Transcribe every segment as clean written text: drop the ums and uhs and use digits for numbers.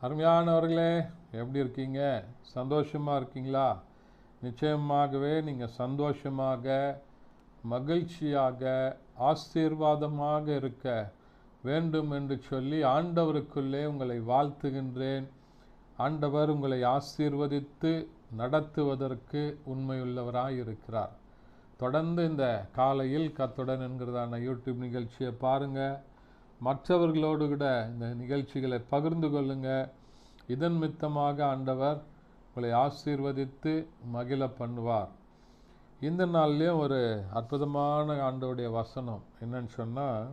அருமையானவர்களே, எப்படி இருக்கீங்க? சந்தோஷமாக இருக்கீங்களா? நிச்சயமாகவே நீங்கள் சந்தோஷமாக, மகிழ்ச்சியாக, ஆசீர்வாதமாக இருக்க வேண்டும் என்று சொல்லி ஆண்டவருக்குள்ளே உங்களை வாழ்த்துகின்றேன். ஆண்டவர் உங்களை ஆசீர்வதித்து நடத்துவதற்கு உண்மையுள்ளவராய் இருக்கிறார். தொடர்ந்து இந்த காலையில் கர்த்தருடன் என்கிறதான யூடியூப் நிகழ்ச்சியை பாருங்கள். மற்றவர்களோடு கூட இந்த நிகழ்ச்சிகளை பகிர்ந்து கொள்ளுங்க. இதன் மித்தமாக ஆண்டவர் உங்களை ஆசீர்வதித்து மகிழ பண்ணுவார். இந்த நாள்லேயும் ஒரு அற்புதமான ஆண்டவருடைய வசனம் என்னன்னு சொன்னால்,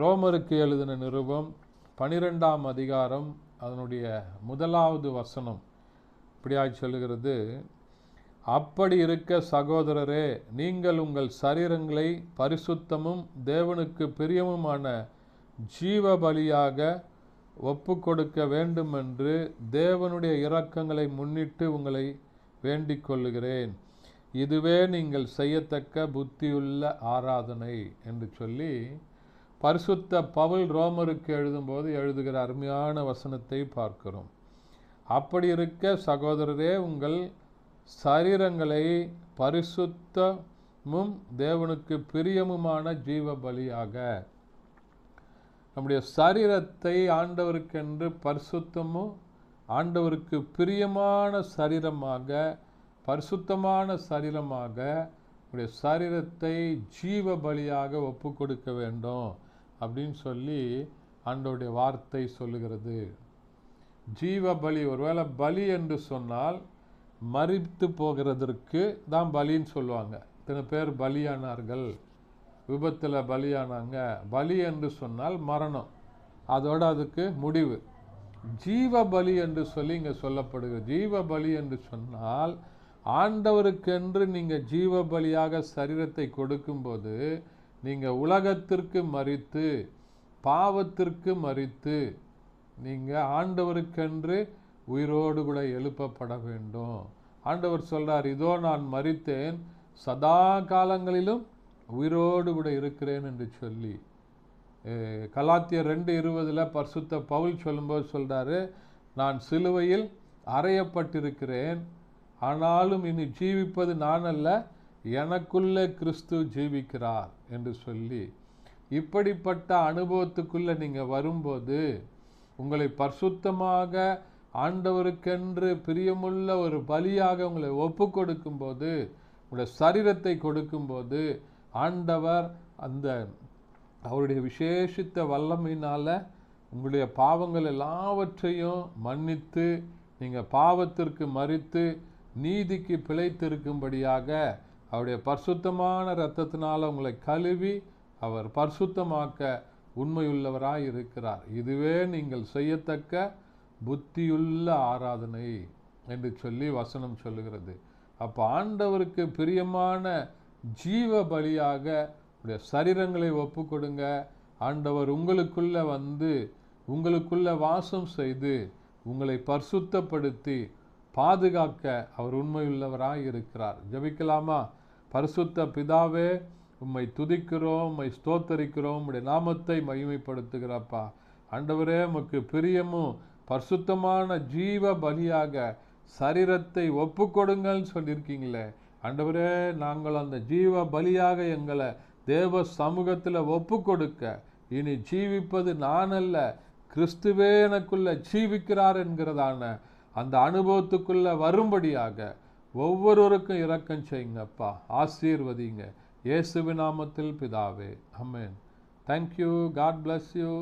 ரோமருக்கு எழுதின நிருபம் 12ஆம் அதிகாரம் அதனுடைய 1வது வசனம் இப்படியாய் சொல்லுகிறது: அப்படி இருக்க சகோதரரே, நீங்கள் உங்கள் சரீரங்களை பரிசுத்தமும் தேவனுக்கு பிரியமுமான ஜீவ பலியாக ஒப்பு கொடுக்க வேண்டுமென்று தேவனுடைய இரக்கங்களை முன்னிட்டு உங்களை வேண்டிக் கொள்ளுகிறேன். இதுவே நீங்கள் செய்யத்தக்க புத்தியுள்ள ஆராதனை என்று சொல்லி பரிசுத்த பவுல் ரோமருக்கு எழுதும்போது எழுதுகிற அருமையான வசனத்தை பார்க்கிறோம். அப்படி இருக்க சகோதரரே, உங்கள் சரீரங்களை பரிசுத்தமும் தேவனுக்கு பிரியமுமான ஜீவ பலியாக, நம்முடைய சரீரத்தை ஆண்டவருக்கென்று பரிசுத்தமும் ஆண்டவருக்கு பிரியமான சரீரமாக, பரிசுத்தமான சரீரமாக நம்முடைய சரீரத்தை ஜீவ பலியாக ஒப்பு கொடுக்க வேண்டும் அப்படின்னு சொல்லி ஆண்டவருடைய வார்த்தை சொல்லுகிறது. ஜீவ பலி, ஒருவேளை பலி என்று சொன்னால் மரித்து போகிறதற்கு தான் பலின்னு சொல்லுவாங்க. இத்தனை பேர் பலியானார்கள், விபத்தில் பலியானாங்க. பலி என்று சொன்னால் மரணம், அதோட அதுக்கு முடிவு. ஜீவ பலி என்று சொல்லி இங்கே சொல்லப்படுகிறது. ஜீவ பலி என்று சொன்னால் ஆண்டவருக்கென்று நீங்கள் ஜீவ பலியாக சரீரத்தை கொடுக்கும்போது நீங்கள் உலகத்திற்கு மரித்து, பாவத்திற்கு மரித்து, நீங்கள் ஆண்டவருக்கென்று உயிரோடு கூட எழுப்பப்பட வேண்டும். ஆண்டவர் சொல்றார், இதோ நான் மரித்தேன், சதா காலங்களிலும் உயிரோடு கூட இருக்கிறேன் என்று சொல்லி. கலாத்தியர் 2:20 பரிசுத்த பவுல் சொல்லும்போது சொல்றாரு, நான் சிலுவையில் அறையப்பட்டிருக்கிறேன், ஆனாலும் இனி ஜீவிப்பது நான் அல்ல, எனக்குள்ளே கிறிஸ்து ஜீவிக்கிறார் என்று சொல்லி. இப்படிப்பட்ட அனுபவத்துக்குள்ளே நீங்கள் வரும்போது, உங்களை பரிசுத்தமாக ஆண்டவருக்கென்று பிரியமுள்ள ஒரு பலியாக உங்களை ஒப்பு கொடுக்கும்போது, உங்களுடைய சரீரத்தை கொடுக்கும்போது, ஆண்டவர் அந்த அவருடைய விசேஷித்த வல்லமையினால் உங்களுடைய பாவங்கள் எல்லாவற்றையும் மன்னித்து, நீங்கள் பாவத்திற்கு மரித்து நீதிக்கு பிழைத்திருக்கும்படியாக அவருடைய பரிசுத்தமான இரத்தத்தினால் உங்களை கழுவி அவர் பரிசுத்தமாக்க உண்மையுள்ளவராய் இருக்கிறார். இதுவே நீங்கள் செய்யத்தக்க புத்தியுள்ள ஆராதனை என்று சொல்லி வசனம் சொல்லுகிறது. அப்போ ஆண்டவருக்கு பிரியமான ஜீவ பலியாக உடைய சரீரங்களை ஒப்பு கொடுங்க. ஆண்டவர் உங்களுக்குள்ள வந்து உங்களுக்குள்ள வாசம் செய்து உங்களை பரிசுத்தப்படுத்தி பாதுகாக்க அவர் உண்மையுள்ளவராய் இருக்கிறார். ஜெபிக்கலாமா? பரிசுத்த பிதாவே, உம்மை துதிக்கிறோம், உம்மை ஸ்தோத்தரிக்கிறோம், உம்முடைய நாமத்தை மகிமைப்படுத்துகிறப்பா. ஆண்டவரே, உமக்கு பிரியமும் பரிசுத்தமான ஜீவ பலியாக சரீரத்தை ஒப்பு கொடுங்கள்னு சொல்லியிருக்கீங்களே. ஆண்டவரே, நாங்கள் அந்த ஜீவ பலியாக எங்களை தேவ சமூகத்தில் ஒப்பு கொடுக்க, இனி ஜீவிப்பது நான் அல்ல, கிறிஸ்துவே எனக்குள்ள ஜீவிக்கிறார் என்கிறதான அந்த அனுபவத்துக்குள்ள வரும்படியாக ஒவ்வொருவருக்கும் இரக்கம் செய்யுங்கப்பா. ஆசீர்வதிங்க. இயேசுவின் நாமத்தில் பிதாவே, ஆமென். தேங்க்யூ. God bless you.